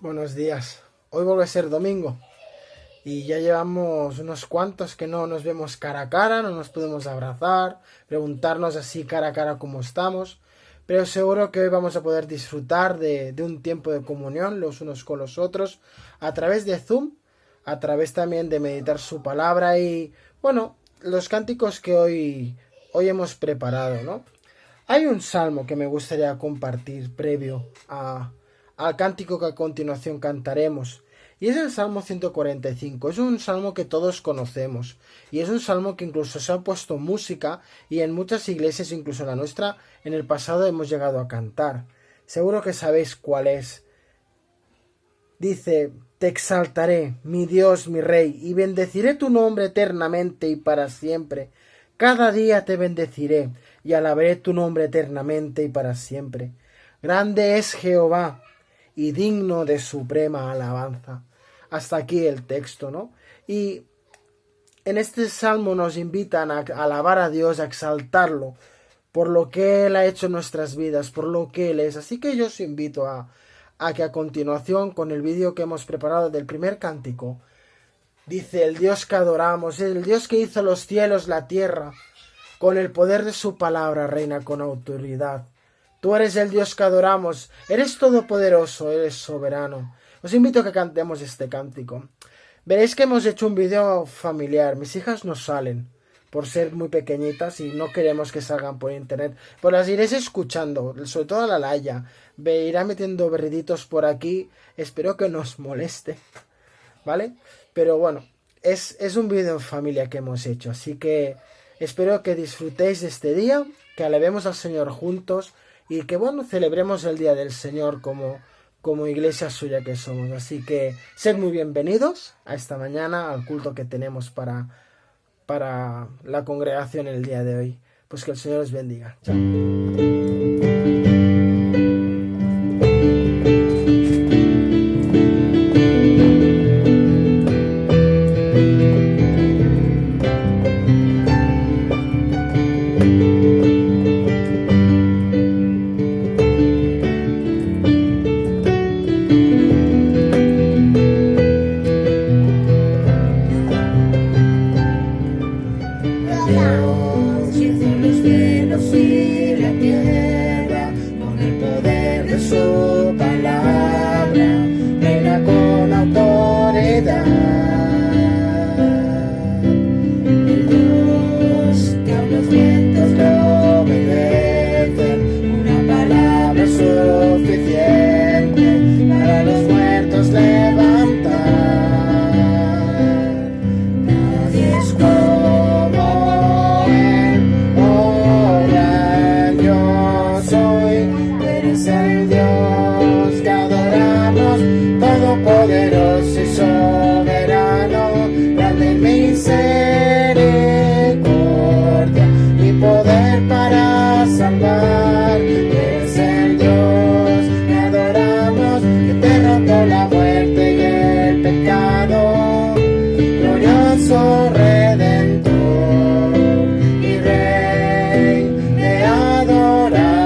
Buenos días. Hoy vuelve a ser domingo y ya llevamos unos cuantos que no nos vemos cara a cara, no nos podemos abrazar, preguntarnos así cara a cara cómo estamos, pero seguro que hoy vamos a poder disfrutar de un tiempo de comunión los unos con los otros a través de Zoom, a través también de meditar su palabra y, bueno, los cánticos que hoy hemos preparado, ¿no? Hay un salmo que me gustaría compartir previo al cántico que a continuación cantaremos. Y es el Salmo 145. Es un salmo que todos conocemos. Y es un salmo que incluso se ha puesto música y en muchas iglesias, incluso en la nuestra, en el pasado hemos llegado a cantar. Seguro que sabéis cuál es. Dice: Te exaltaré, mi Dios, mi Rey, y bendeciré tu nombre eternamente y para siempre. Cada día te bendeciré y alabaré tu nombre eternamente y para siempre. Grande es Jehová y digno de suprema alabanza. Hasta aquí el texto, ¿no? Y en este salmo nos invitan a alabar a Dios, a exaltarlo por lo que Él ha hecho en nuestras vidas, por lo que Él es. Así que yo os invito a que a continuación, con el vídeo que hemos preparado del primer cántico, dice: el Dios que adoramos, el Dios que hizo los cielos, la tierra, con el poder de su palabra reina con autoridad. Tú eres el Dios que adoramos, eres todopoderoso, eres soberano. Os invito a que cantemos este cántico. Veréis que hemos hecho un vídeo familiar. Mis hijas no salen por ser muy pequeñitas y no queremos que salgan por internet. Pues las iréis escuchando, sobre todo a la Laia. Irá metiendo berriditos por aquí. Espero que no os moleste, ¿vale? Pero bueno, es un vídeo en familia que hemos hecho. Así que espero que disfrutéis de este día, que alabemos al Señor juntos y que, bueno, celebremos el Día del Señor como iglesia suya que somos. Así que sed muy bienvenidos a esta mañana, al culto que tenemos para la congregación el día de hoy. Pues que el Señor os bendiga. Chao. Dios hizo los cielos y la tierra con el poder de su palabra, reina con autoridad. El Dios que a los vientos lo obedecen, una palabra es suficiente para los muertos levantar. Nadie es poderoso y soberano, grande en misericordia y poder para salvar. Eres el Dios que adoramos, que te derrotó la muerte y el pecado, glorioso Redentor y Rey, te adoramos.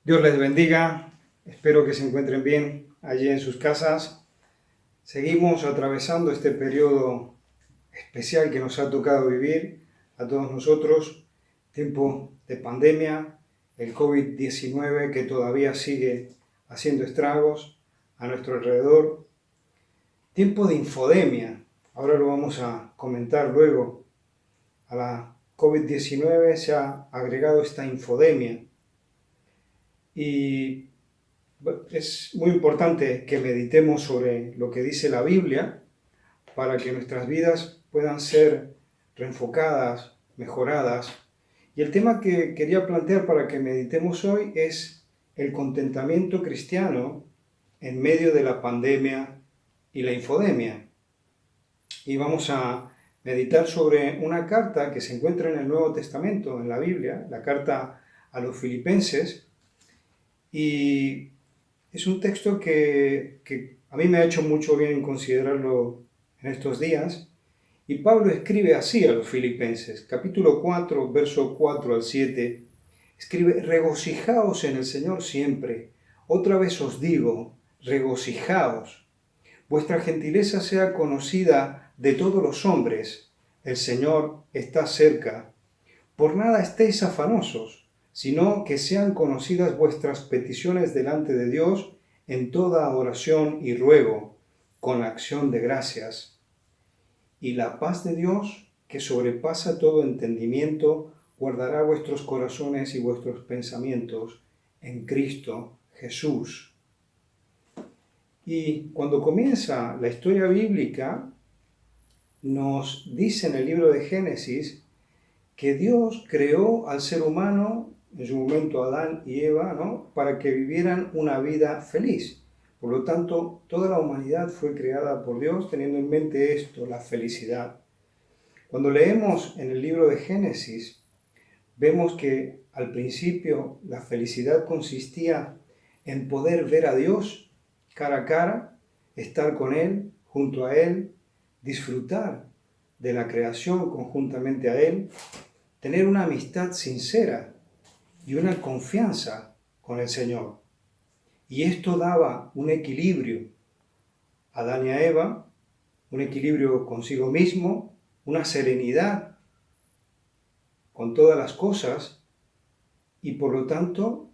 Dios les bendiga, espero que se encuentren bien allí en sus casas. Seguimos atravesando este periodo especial que nos ha tocado vivir a todos nosotros, tiempo de pandemia, el COVID-19 que todavía sigue haciendo estragos a nuestro alrededor, tiempo de infodemia, ahora lo vamos a comentar luego. A la COVID-19 se ha agregado esta infodemia. Y es muy importante que meditemos sobre lo que dice la Biblia para que nuestras vidas puedan ser reenfocadas, mejoradas. Y el tema que quería plantear para que meditemos hoy es el contentamiento cristiano en medio de la pandemia y la infodemia. Y vamos a meditar sobre una carta que se encuentra en el Nuevo Testamento, en la Biblia, la carta a los Filipenses. Y es un texto que a mí me ha hecho mucho bien considerarlo en estos días. Y Pablo escribe así a los Filipenses, capítulo 4, verso 4 al 7. Escribe: regocijaos en el Señor siempre. Otra vez os digo, regocijaos. Vuestra gentileza sea conocida de todos los hombres. El Señor está cerca. Por nada estéis afanosos, sino que sean conocidas vuestras peticiones delante de Dios en toda oración y ruego, con acción de gracias. Y la paz de Dios, que sobrepasa todo entendimiento, guardará vuestros corazones y vuestros pensamientos en Cristo Jesús. Y cuando comienza la historia bíblica, nos dice en el libro de Génesis que Dios creó al ser humano, en su momento Adán y Eva, ¿no?, para que vivieran una vida feliz. Por lo tanto, toda la humanidad fue creada por Dios teniendo en mente esto, la felicidad. Cuando leemos en el libro de Génesis, vemos que al principio la felicidad consistía en poder ver a Dios cara a cara, estar con Él, junto a Él, disfrutar de la creación conjuntamente a Él, tener una amistad sincera y una confianza con el Señor. Y esto daba un equilibrio a Adán y a Eva, un equilibrio consigo mismo, una serenidad con todas las cosas y por lo tanto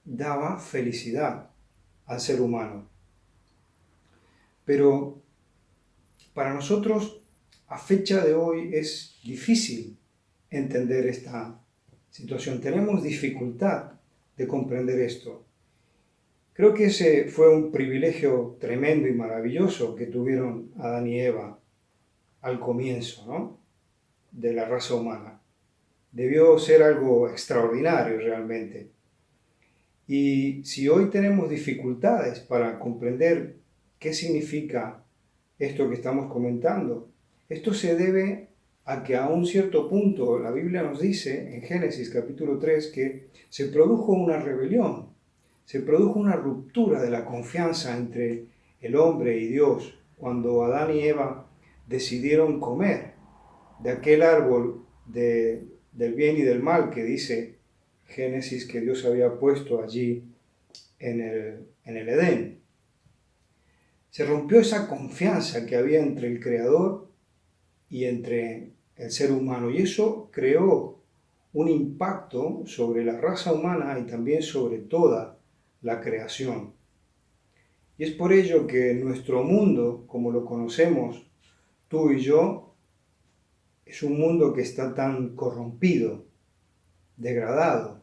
daba felicidad al ser humano. Pero para nosotros a fecha de hoy es difícil entender esta situación. Tenemos dificultad de comprender esto. Creo que ese fue un privilegio tremendo y maravilloso que tuvieron Adán y Eva al comienzo, ¿no?, de la raza humana. Debió ser algo extraordinario realmente. Y si hoy tenemos dificultades para comprender qué significa esto que estamos comentando, esto se debe a que a un cierto punto la Biblia nos dice en Génesis capítulo 3 que se produjo una rebelión, se produjo una ruptura de la confianza entre el hombre y Dios cuando Adán y Eva decidieron comer de aquel árbol del bien y del mal que dice Génesis que Dios había puesto allí en el Edén. Se rompió esa confianza que había entre el Creador y entre el ser humano, y eso creó un impacto sobre la raza humana y también sobre toda la creación. Y es por ello que nuestro mundo, como lo conocemos tú y yo, es un mundo que está tan corrompido, degradado.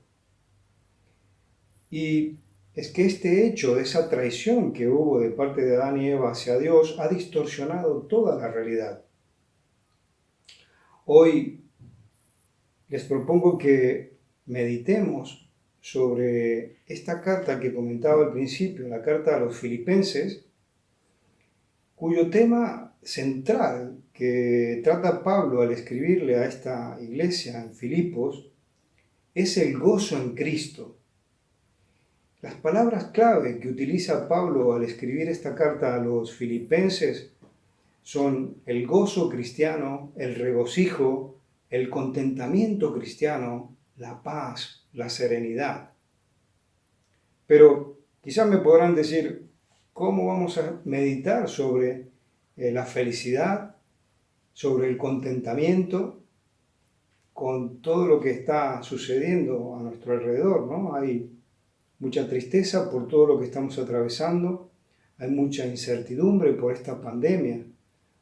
Y es que este hecho de esa traición que hubo de parte de Adán y Eva hacia Dios ha distorsionado toda la realidad. Hoy les propongo que meditemos sobre esta carta que comentaba al principio, la carta a los Filipenses, cuyo tema central que trata Pablo al escribirle a esta iglesia en Filipos es el gozo en Cristo. Las palabras clave que utiliza Pablo al escribir esta carta a los Filipenses son el gozo cristiano, el regocijo, el contentamiento cristiano, la paz, la serenidad. Pero quizás me podrán decir, ¿cómo vamos a meditar sobre la felicidad, sobre el contentamiento, con todo lo que está sucediendo a nuestro alrededor, ¿no? Hay mucha tristeza por todo lo que estamos atravesando, hay mucha incertidumbre por esta pandemia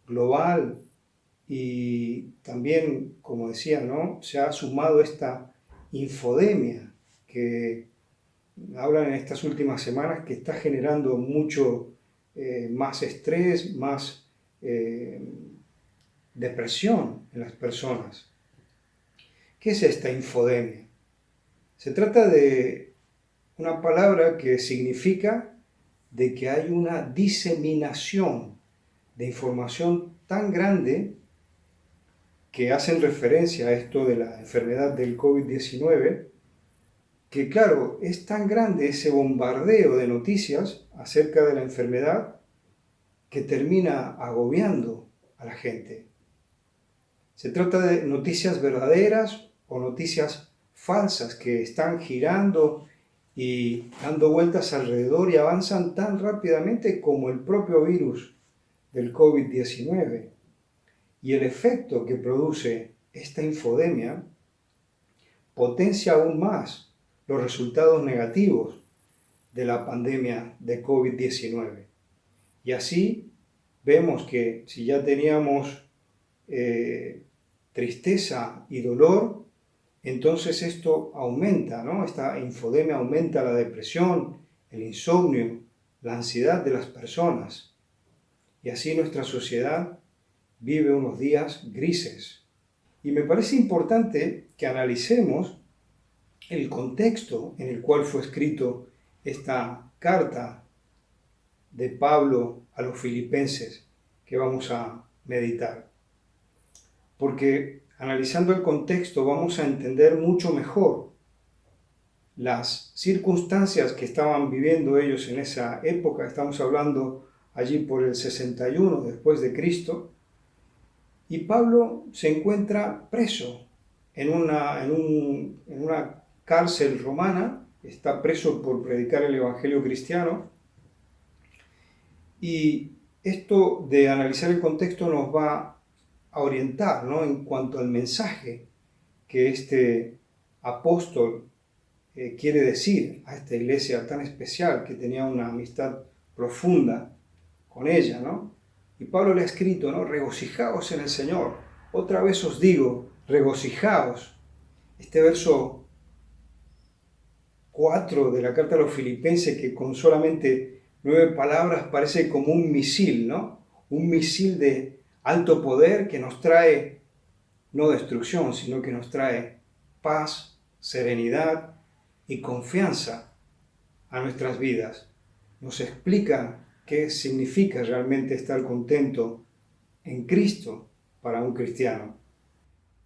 global y también, como decía, ¿no? Se ha sumado esta infodemia que hablan en estas últimas semanas que está generando mucho más estrés, más depresión en las personas. ¿Qué es esta infodemia? Se trata de una palabra que significa de que hay una diseminación de información tan grande que hacen referencia a esto de la enfermedad del COVID-19, que claro, es tan grande ese bombardeo de noticias acerca de la enfermedad que termina agobiando a la gente. Se trata de noticias verdaderas o noticias falsas que están girando y dando vueltas alrededor y avanzan tan rápidamente como el propio virus del COVID-19. Y el efecto que produce esta infodemia potencia aún más los resultados negativos de la pandemia de COVID-19. Y así vemos que si ya teníamos tristeza y dolor, entonces esto aumenta, ¿no? Esta infodemia aumenta la depresión, el insomnio, la ansiedad de las personas. Y así nuestra sociedad vive unos días grises. Y me parece importante que analicemos el contexto en el cual fue escrito esta carta de Pablo a los filipenses que vamos a meditar. Porque analizando el contexto vamos a entender mucho mejor las circunstancias que estaban viviendo ellos en esa época. Estamos hablando allí por el 61 después de Cristo. Y Pablo se encuentra preso en una cárcel romana, está preso por predicar el evangelio cristiano. Y esto de analizar el contexto nos va a orientar, ¿no? En cuanto al mensaje que este apóstol quiere decir a esta iglesia tan especial que tenía una amistad profunda con ella, ¿no? Y Pablo le ha escrito, ¿no? Regocijaos en el Señor. Otra vez os digo, regocijaos. Este verso 4 de la carta a los filipenses, que con solamente 9 palabras parece como un misil, ¿no? Un misil de alto poder que nos trae no destrucción, sino que nos trae paz, serenidad y confianza a nuestras vidas. Nos explica qué significa realmente estar contento en Cristo para un cristiano.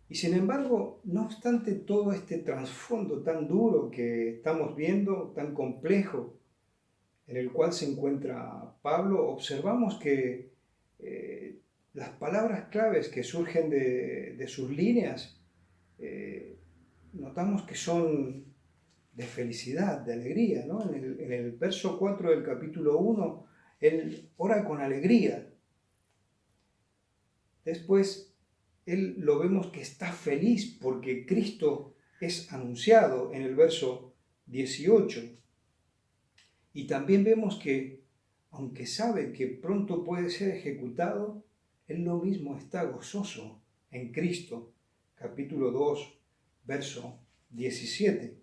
Y sin embargo, no obstante todo este trasfondo tan duro que estamos viendo, tan complejo, en el cual se encuentra Pablo, observamos que las palabras claves que surgen de sus líneas, notamos que son de felicidad, de alegría, ¿no? En el verso 4 del capítulo 1, él ora con alegría. Después, él lo vemos que está feliz porque Cristo es anunciado en el verso 18. Y también vemos que, aunque sabe que pronto puede ser ejecutado, él lo mismo está gozoso en Cristo. Capítulo 2, verso 17.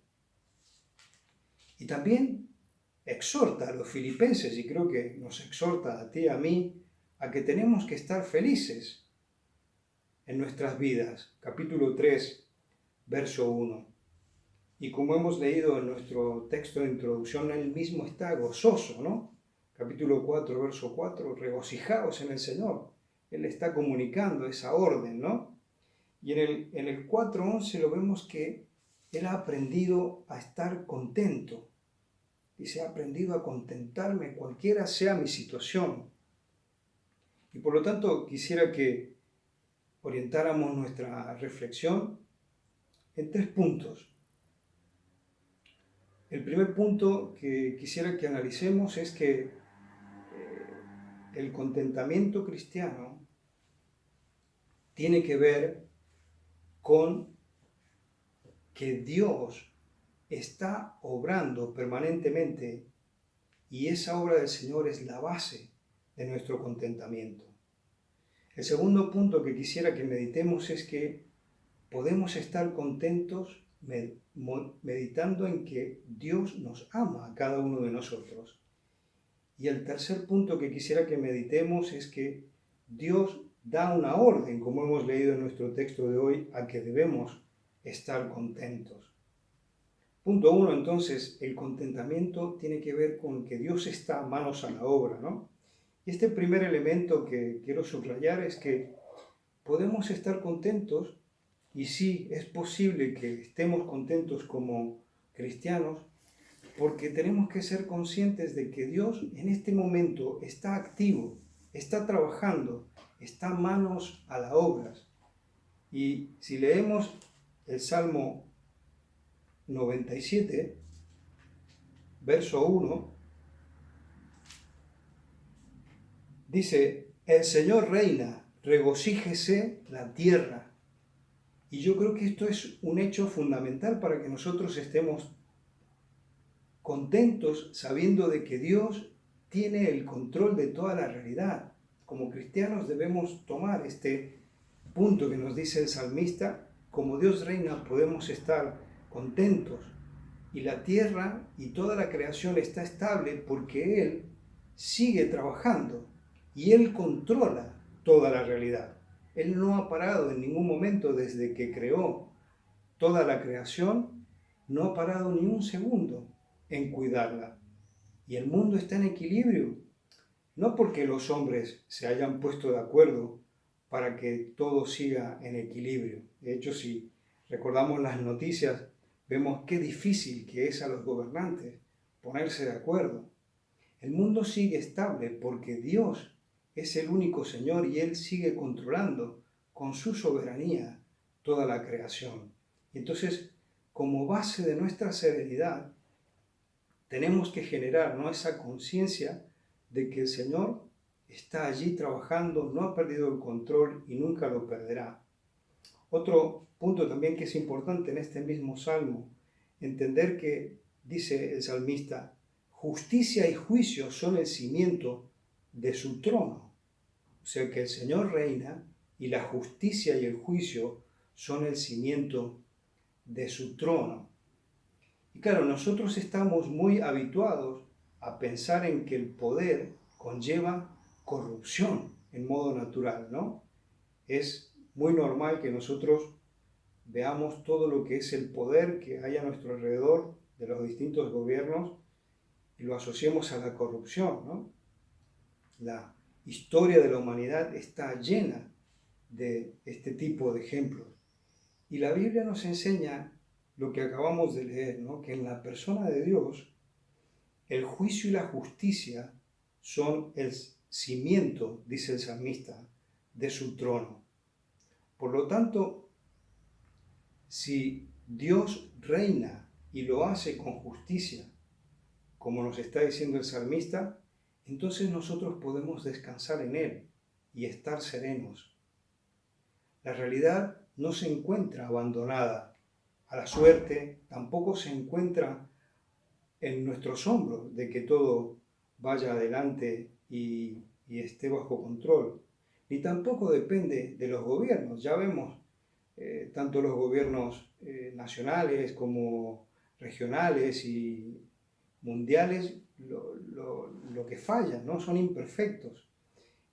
Y también exhorta a los filipenses, y creo que nos exhorta a ti y a mí, a que tenemos que estar felices en nuestras vidas. Capítulo 3, verso 1. Y como hemos leído en nuestro texto de introducción, él mismo está gozoso, ¿no? Capítulo 4, verso 4, regocijaos en el Señor. Él está comunicando esa orden, ¿no? Y en el 4:11 lo vemos que él ha aprendido a estar contento. Dice, ha aprendido a contentarme cualquiera sea mi situación. Y por lo tanto quisiera que orientáramos nuestra reflexión en 3 puntos. El primer punto que quisiera que analicemos es que el contentamiento cristiano tiene que ver con que Dios está obrando permanentemente y esa obra del Señor es la base de nuestro contentamiento. El segundo punto que quisiera que meditemos es que podemos estar contentos meditando en que Dios nos ama a cada uno de nosotros. Y el tercer punto que quisiera que meditemos es que Dios da una orden, como hemos leído en nuestro texto de hoy, a que debemos estar contentos. Punto 1, entonces, el contentamiento tiene que ver con que Dios está manos a la obra, ¿no? Y este primer elemento que quiero subrayar es que podemos estar contentos, y sí, es posible que estemos contentos como cristianos, porque tenemos que ser conscientes de que Dios en este momento está activo, está trabajando, está manos a la obra. Y si leemos el Salmo 97, verso 1, dice: el Señor reina, regocíjese la tierra. Y yo creo que esto es un hecho fundamental para que nosotros estemos contentos sabiendo de que Dios tiene el control de toda la realidad. Como cristianos debemos tomar este punto que nos dice el salmista: como Dios reina podemos estar contentos. Y la tierra y toda la creación está estable porque Él sigue trabajando y Él controla toda la realidad. Él no ha parado en ningún momento desde que creó toda la creación, no ha parado ni un segundo en cuidarla. Y el mundo está en equilibrio, no porque los hombres se hayan puesto de acuerdo para que todo siga en equilibrio. De hecho, si recordamos las noticias, vemos qué difícil que es a los gobernantes ponerse de acuerdo. El mundo sigue estable porque Dios es el único Señor y Él sigue controlando con su soberanía toda la creación. Y entonces, como base de nuestra serenidad, tenemos que generar, ¿no?, esa conciencia de que el Señor está allí trabajando, no ha perdido el control y nunca lo perderá. Otro punto también que es importante en este mismo salmo, entender que, dice el salmista, justicia y juicio son el cimiento de su trono. O sea que el Señor reina y la justicia y el juicio son el cimiento de su trono. Y claro, nosotros estamos muy habituados a pensar en que el poder conlleva corrupción en modo natural, ¿no? Es muy normal que nosotros veamos todo lo que es el poder que hay a nuestro alrededor de los distintos gobiernos y lo asociemos a la corrupción, ¿no? La historia de la humanidad está llena de este tipo de ejemplos. Y la Biblia nos enseña lo que acabamos de leer, ¿no?, que en la persona de Dios el juicio y la justicia son el cimiento, dice el salmista, de su trono. Por lo tanto, si Dios reina y lo hace con justicia, como nos está diciendo el salmista, entonces nosotros podemos descansar en Él y estar serenos. La realidad no se encuentra abandonada a la suerte, tampoco se encuentra en nuestros hombros de que todo vaya adelante y esté bajo control. Ni tampoco depende de los gobiernos. Ya vemos tanto los gobiernos nacionales como regionales y mundiales lo que fallan, ¿no? Son imperfectos.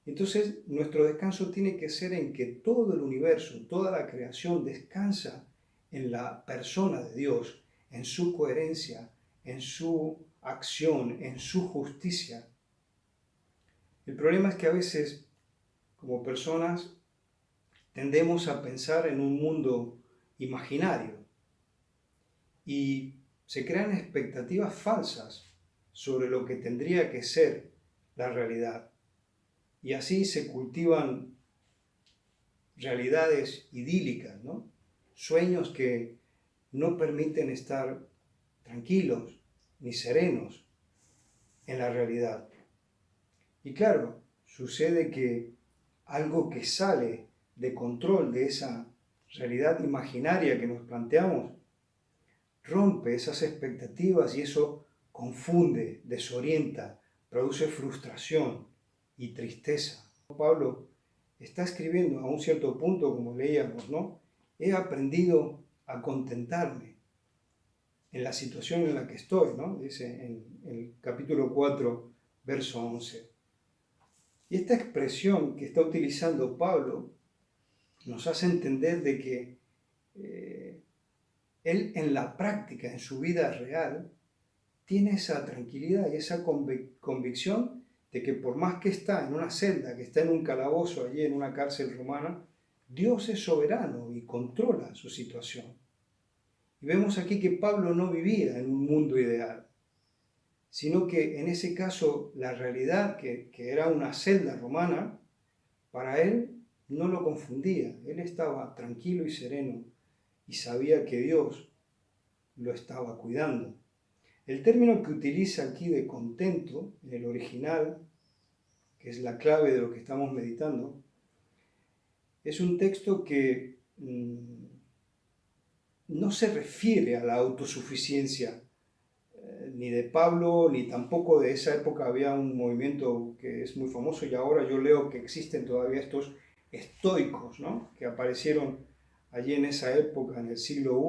Entonces, nuestro descanso tiene que ser en que todo el universo, toda la creación descansa en la persona de Dios, en su coherencia, en su acción, en su justicia. El problema es que a veces, como personas, tendemos a pensar en un mundo imaginario y se crean expectativas falsas sobre lo que tendría que ser la realidad. Y así se cultivan realidades idílicas, ¿no? Sueños que no permiten estar tranquilos ni serenos en la realidad. Y claro, sucede que algo que sale de control de esa realidad imaginaria que nos planteamos rompe esas expectativas y eso confunde, desorienta, produce frustración y tristeza. Pablo está escribiendo a un cierto punto, como leíamos, ¿no? He aprendido a contentarme en la situación en la que estoy, ¿no? Dice en el capítulo 4, verso 11. Y esta expresión que está utilizando Pablo nos hace entender de que él en la práctica, en su vida real, tiene esa tranquilidad y esa convicción de que por más que está en una celda, que está en un calabozo allí en una cárcel romana, Dios es soberano y controla su situación. Y vemos aquí que Pablo no vivía en un mundo ideal, sino que en ese caso la realidad que era una celda romana, para él no lo confundía. Él estaba tranquilo y sereno y sabía que Dios lo estaba cuidando. El término que utiliza aquí de contento, en el original, que es la clave de lo que estamos meditando, es un texto que no se refiere a la autosuficiencia ni de Pablo, ni tampoco de esa época. Había un movimiento que es muy famoso y ahora yo leo que existen todavía estos estoicos, ¿no? Que aparecieron allí en esa época, en el siglo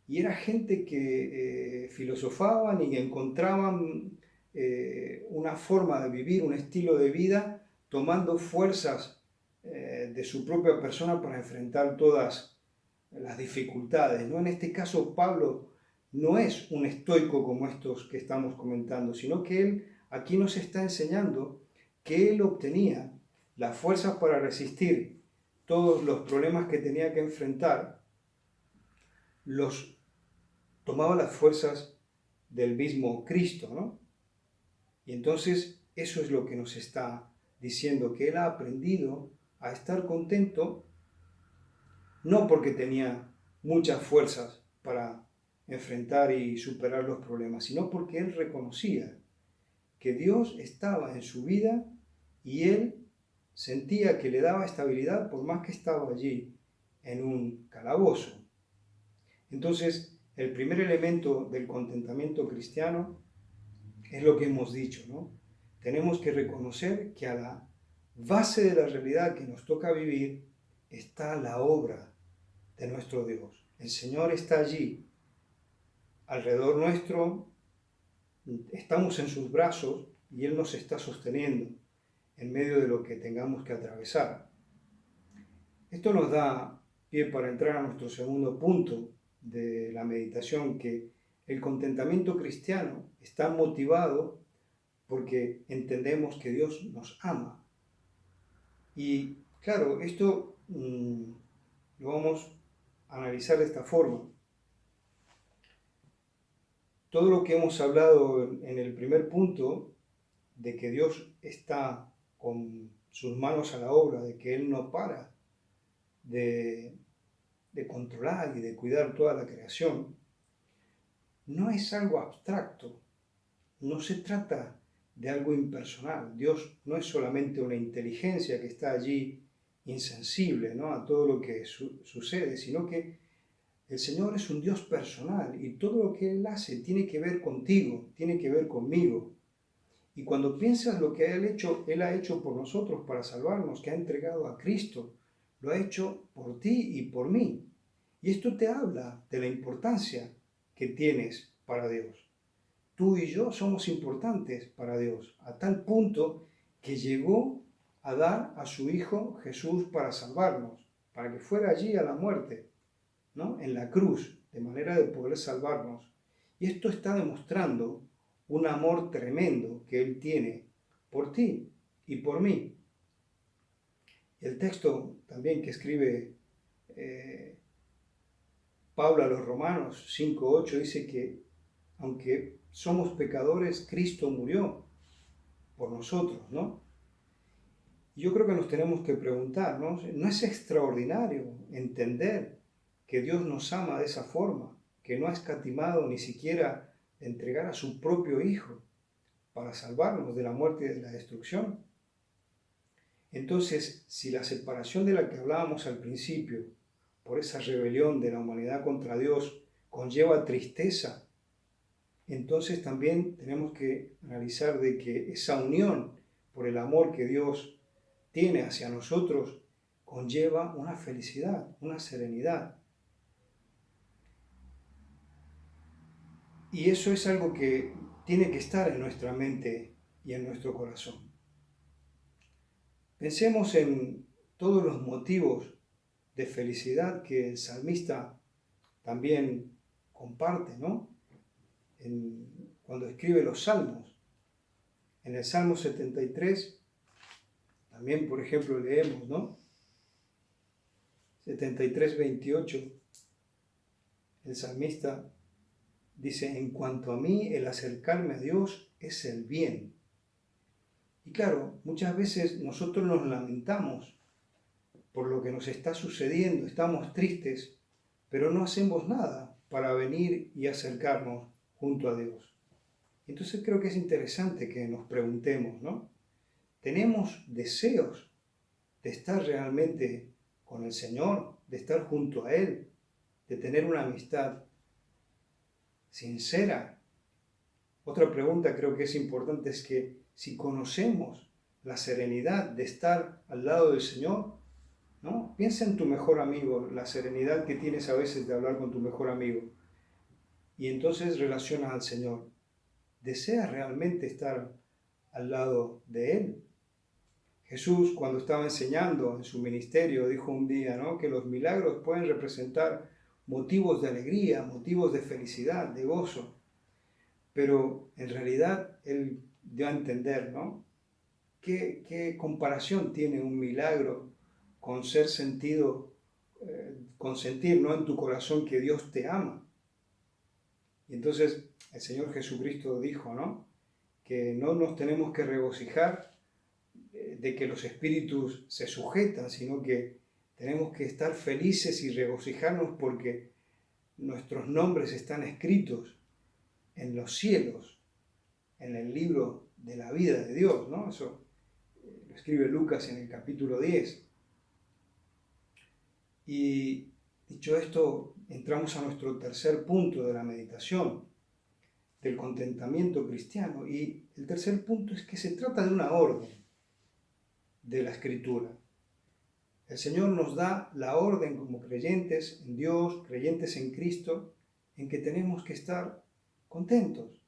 I, y era gente que filosofaban y encontraban una forma de vivir, un estilo de vida, tomando fuerzas de su propia persona para enfrentar todas las dificultades, ¿no? En este caso Pablo no es un estoico como estos que estamos comentando, sino que él aquí nos está enseñando que él obtenía las fuerzas para resistir todos los problemas que tenía que enfrentar, tomaba las fuerzas del mismo Cristo, ¿no? Y entonces eso es lo que nos está diciendo, que él ha aprendido a estar contento, no porque tenía muchas fuerzas para enfrentar y superar los problemas, sino porque él reconocía que Dios estaba en su vida y él sentía que le daba estabilidad por más que estaba allí en un calabozo. Entonces, el primer elemento del contentamiento cristiano es lo que hemos dicho, ¿no? Tenemos que reconocer que a la base de la realidad que nos toca vivir está la obra de nuestro Dios. El Señor está allí, alrededor nuestro, estamos en sus brazos y Él nos está sosteniendo en medio de lo que tengamos que atravesar. Esto nos da pie para entrar a nuestro segundo punto de la meditación, que el contentamiento cristiano está motivado porque entendemos que Dios nos ama. Y claro, esto lo vamos a analizar de esta forma. Todo lo que hemos hablado en el primer punto, de que Dios está con sus manos a la obra, de que Él no para de controlar y de cuidar toda la creación, no es algo abstracto, no se trata de algo impersonal. Dios no es solamente una inteligencia que está allí insensible, ¿no?, a todo lo que sucede, sino que el Señor es un Dios personal y todo lo que Él hace tiene que ver contigo, tiene que ver conmigo. Y cuando piensas lo que Él ha hecho por nosotros para salvarnos, que ha entregado a Cristo, lo ha hecho por ti y por mí. Y esto te habla de la importancia que tienes para Dios. Tú y yo somos importantes para Dios, a tal punto que llegó a dar a su Hijo Jesús para salvarnos, para que fuera allí a la muerte, ¿no?, en la cruz, de manera de poder salvarnos. Y esto está demostrando un amor tremendo que Él tiene por ti y por mí. El texto también que escribe Pablo a los Romanos 5:8 dice que aunque somos pecadores, Cristo murió por nosotros, ¿no? Y yo creo que nos tenemos que preguntar, ¿no? ¿No es extraordinario entender que Dios nos ama de esa forma, que no ha escatimado ni siquiera de entregar a su propio Hijo para salvarnos de la muerte y de la destrucción? Entonces, si la separación de la que hablábamos al principio, por esa rebelión de la humanidad contra Dios, conlleva tristeza, entonces también tenemos que analizar de que esa unión por el amor que Dios tiene hacia nosotros conlleva una felicidad, una serenidad. Y eso es algo que tiene que estar en nuestra mente y en nuestro corazón. Pensemos en todos los motivos de felicidad que el salmista también comparte, ¿no? Cuando escribe los salmos. En el Salmo 73, también, por ejemplo, leemos, ¿no? 73, 28, el salmista dice: en cuanto a mí, el acercarme a Dios es el bien. Y claro, muchas veces nosotros nos lamentamos por lo que nos está sucediendo, estamos tristes, pero no hacemos nada para venir y acercarnos junto a Dios. Entonces creo que es interesante que nos preguntemos, ¿no? ¿Tenemos deseos de estar realmente con el Señor, de estar junto a Él, de tener una amistad sincera? Otra pregunta creo que es importante es que si conocemos la serenidad de estar al lado del Señor, ¿no? Piensa en tu mejor amigo, la serenidad que tienes a veces de hablar con tu mejor amigo, y entonces relacionas al Señor. ¿Deseas realmente estar al lado de Él? Jesús, cuando estaba enseñando en su ministerio, dijo un día, ¿no?, que los milagros pueden representar motivos de alegría, motivos de felicidad, de gozo. Pero en realidad Él dio a entender, ¿no?, ¿qué comparación tiene un milagro con ser sentido, con sentir, ¿no?, en tu corazón que Dios te ama? Y entonces el Señor Jesucristo dijo, ¿no?, que no nos tenemos que regocijar de que los espíritus se sujetan, sino que tenemos que estar felices y regocijarnos porque nuestros nombres están escritos en los cielos, en el libro de la vida de Dios, ¿no? Eso lo escribe Lucas en el capítulo 10. Y dicho esto, entramos a nuestro tercer punto de la meditación, del contentamiento cristiano. Y el tercer punto es que se trata de una orden de la Escritura. El Señor nos da la orden como creyentes en Dios, creyentes en Cristo, en que tenemos que estar contentos.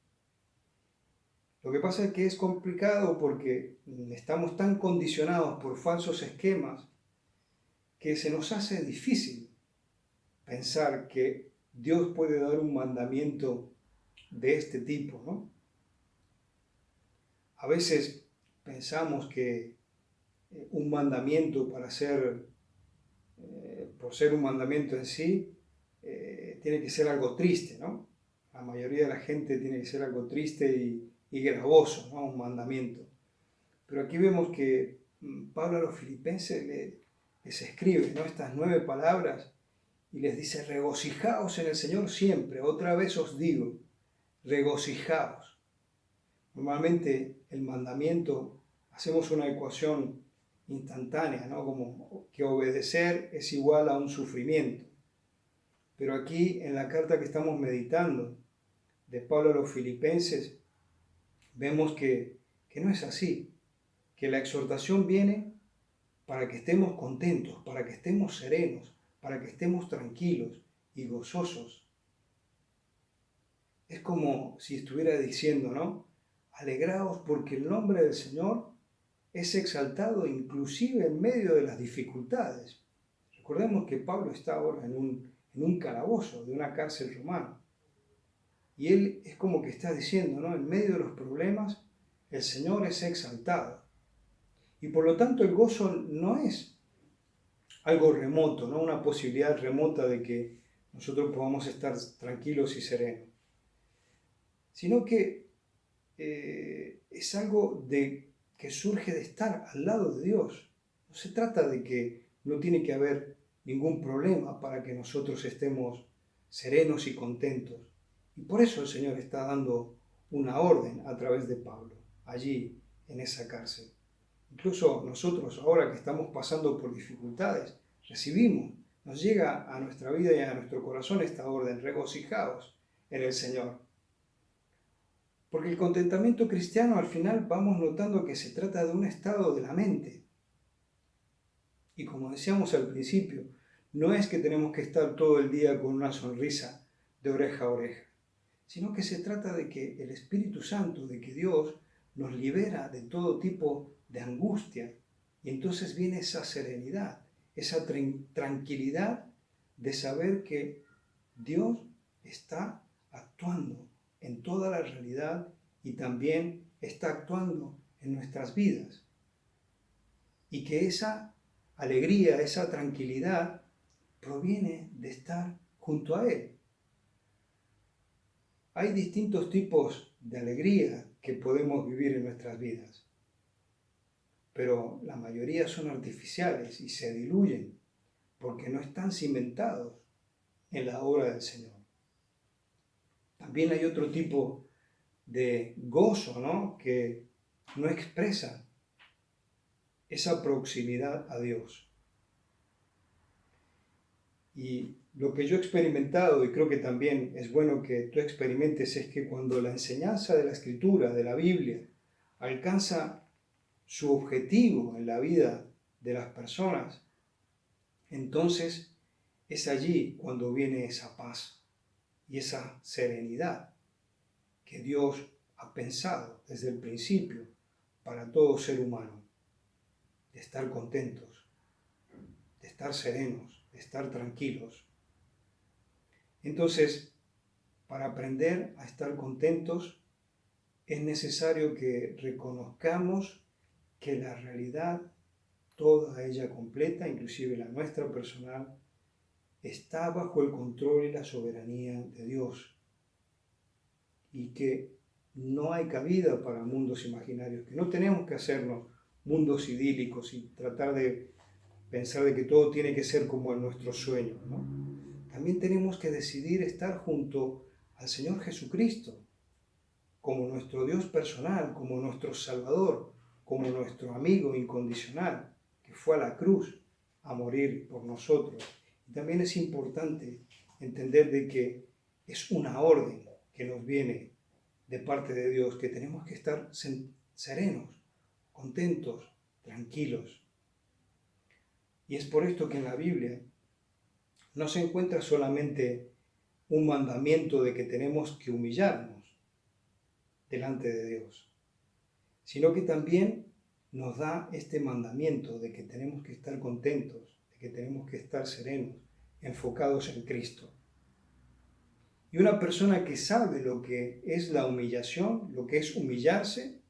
Lo que pasa es que es complicado porque estamos tan condicionados por falsos esquemas que se nos hace difícil pensar que Dios puede dar un mandamiento de este tipo, ¿no? A veces pensamos que un mandamiento por ser un mandamiento en sí, tiene que ser algo triste, ¿no? La mayoría de la gente tiene que ser algo triste y gravoso, ¿no?, un mandamiento. Pero aquí vemos que Pablo a los filipenses les escribe, ¿no?, estas 9 palabras y les dice: regocijaos en el Señor siempre. Otra vez os digo, regocijaos. Normalmente el mandamiento, hacemos una ecuación instantánea, ¿no?, como que obedecer es igual a un sufrimiento. Pero aquí en la carta que estamos meditando de Pablo a los filipenses, vemos que no es así, que la exhortación viene para que estemos contentos, para que estemos serenos, para que estemos tranquilos y gozosos. Es como si estuviera diciendo, ¿no?, alegraos porque el nombre del Señor es exaltado inclusive en medio de las dificultades. Recordemos que Pablo está ahora en un calabozo de una cárcel romana. Y él es como que está diciendo, ¿no?, en medio de los problemas, el Señor es exaltado. Y por lo tanto el gozo no es algo remoto, ¿no?, una posibilidad remota de que nosotros podamos estar tranquilos y serenos. Sino que es algo de que surge de estar al lado de Dios. No se trata de que no tiene que haber ningún problema para que nosotros estemos serenos y contentos. Y por eso el Señor está dando una orden a través de Pablo, allí en esa cárcel. Incluso nosotros, ahora que estamos pasando por dificultades, nos llega a nuestra vida y a nuestro corazón esta orden: regocijaos en el Señor. Porque el contentamiento cristiano, al final vamos notando que se trata de un estado de la mente. Y como decíamos al principio, no es que tenemos que estar todo el día con una sonrisa de oreja a oreja, sino que se trata de que el Espíritu Santo, de que Dios nos libera de todo tipo de angustia, y entonces viene esa serenidad, esa tranquilidad de saber que Dios está actuando en toda la realidad y también está actuando en nuestras vidas. Y que esa alegría, esa tranquilidad proviene de estar junto a Él. Hay distintos tipos de alegría que podemos vivir en nuestras vidas, pero la mayoría son artificiales y se diluyen porque no están cimentados en la obra del Señor. También hay otro tipo de gozo, ¿no?, que no expresa esa proximidad a Dios. Y lo que yo he experimentado, y creo que también es bueno que tú experimentes, es que cuando la enseñanza de la Escritura, de la Biblia, alcanza su objetivo en la vida de las personas, entonces es allí cuando viene esa paz y esa serenidad que Dios ha pensado desde el principio para todo ser humano, de estar contentos, de estar serenos, de estar tranquilos. Entonces, para aprender a estar contentos, es necesario que reconozcamos que la realidad, toda ella completa, inclusive la nuestra personal, está bajo el control y la soberanía de Dios, y que no hay cabida para mundos imaginarios, que no tenemos que hacernos mundos idílicos y tratar de pensar de que todo tiene que ser como en nuestros sueños, ¿no? También tenemos que decidir estar junto al Señor Jesucristo, como nuestro Dios personal, como nuestro Salvador, como nuestro amigo incondicional, que fue a la cruz a morir por nosotros. Y también es importante entender de que es una orden que nos viene de parte de Dios, que tenemos que estar serenos, contentos, tranquilos. Y es por esto que en la Biblia no se encuentra solamente un mandamiento de que tenemos que humillarnos delante de Dios, sino que también nos da este mandamiento de que tenemos que estar contentos, de que tenemos que estar serenos, enfocados en Cristo. Y una persona que sabe lo que es la humillación, lo que es humillarse,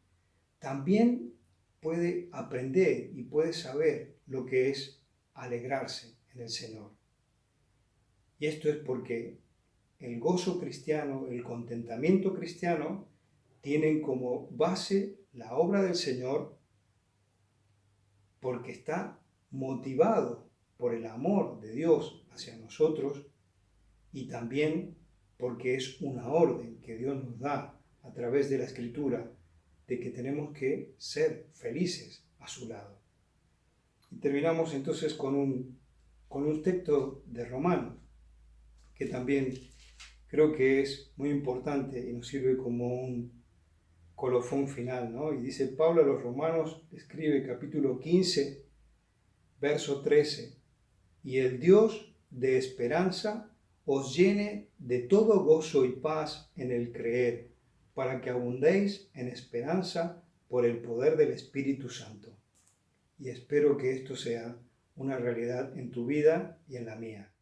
también puede aprender y puede saber lo que es alegrarse en el Señor. Y esto es porque el gozo cristiano, el contentamiento cristiano, tienen como base la obra del Señor, porque está motivado por el amor de Dios hacia nosotros, y también porque es una orden que Dios nos da a través de la Escritura de que tenemos que ser felices a su lado. Y terminamos entonces con un texto de Romanos, que también creo que es muy importante y nos sirve como un colofón final, ¿no? Y dice Pablo a los Romanos, escribe capítulo 15, verso 13, y el Dios de esperanza os llene de todo gozo y paz en el creer, para que abundéis en esperanza por el poder del Espíritu Santo. Y espero que esto sea una realidad en tu vida y en la mía.